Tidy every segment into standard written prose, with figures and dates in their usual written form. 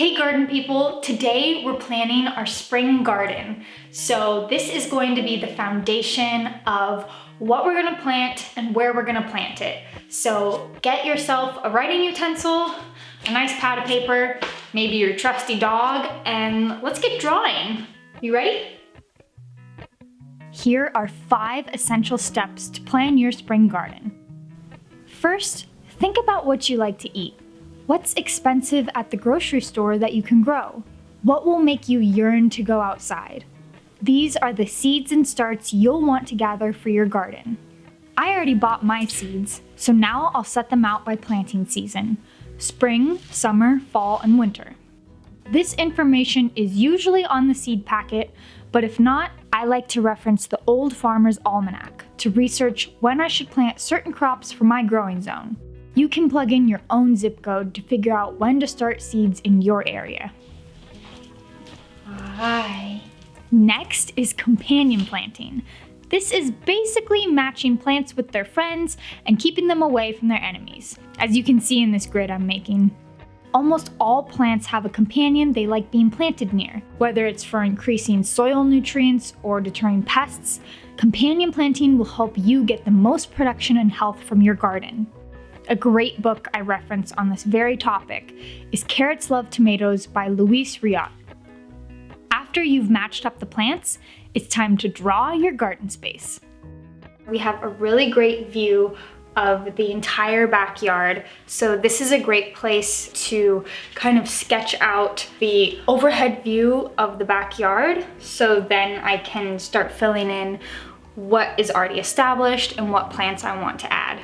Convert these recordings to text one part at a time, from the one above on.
Hey garden people, today we're planning our spring garden. So this is going to be the foundation of what we're gonna plant and where we're gonna plant it. So get yourself a writing utensil, a nice pad of paper, maybe your trusty dog, and let's get drawing. You ready? Here are 5 essential steps to plan your spring garden. First, think about what you like to eat. What's expensive at the grocery store that you can grow? What will make you yearn to go outside? These are the seeds and starts you'll want to gather for your garden. I already bought my seeds, so now I'll set them out by planting season: spring, summer, fall, and winter. This information is usually on the seed packet, but if not, I like to reference the Old Farmer's Almanac to research when I should plant certain crops for my growing zone. You can plug in your own zip code to figure out when to start seeds in your area. Hi. Next is companion planting. This is basically matching plants with their friends and keeping them away from their enemies, as you can see in this grid I'm making. Almost all plants have a companion they like being planted near. Whether it's for increasing soil nutrients or deterring pests, companion planting will help you get the most production and health from your garden. A great book I reference on this very topic is Carrots Love Tomatoes by Rita. After you've matched up the plants, it's time to draw your garden space. We have a really great view of the entire backyard, so this is a great place to kind of sketch out the overhead view of the backyard, so then I can start filling in what is already established and what plants I want to add.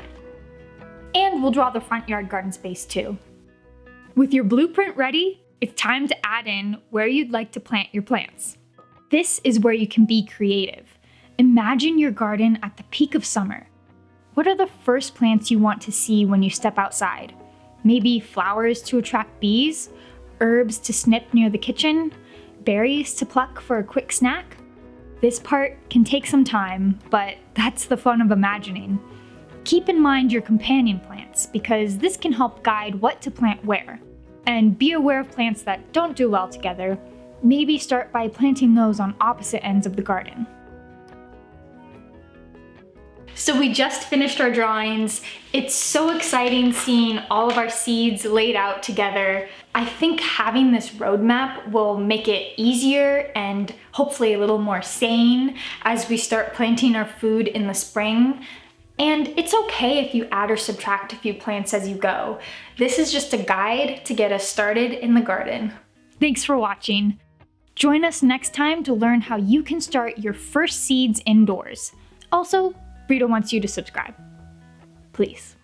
And we'll draw the front yard garden space too. With your blueprint ready, it's time to add in where you'd like to plant your plants. This is where you can be creative. Imagine your garden at the peak of summer. What are the first plants you want to see when you step outside? Maybe flowers to attract bees, herbs to snip near the kitchen, berries to pluck for a quick snack? This part can take some time, but that's the fun of imagining. Keep in mind your companion plants, because this can help guide what to plant where. And be aware of plants that don't do well together. Maybe start by planting those on opposite ends of the garden. So we just finished our drawings. It's so exciting seeing all of our seeds laid out together. I think having this roadmap will make it easier and hopefully a little more sane as we start planting our food in the spring. And it's okay if you add or subtract a few plants as you go. This is just a guide to get us started in the garden. Thanks for watching. Join us next time to learn how you can start your first seeds indoors. Also, Rita wants you to subscribe. Please.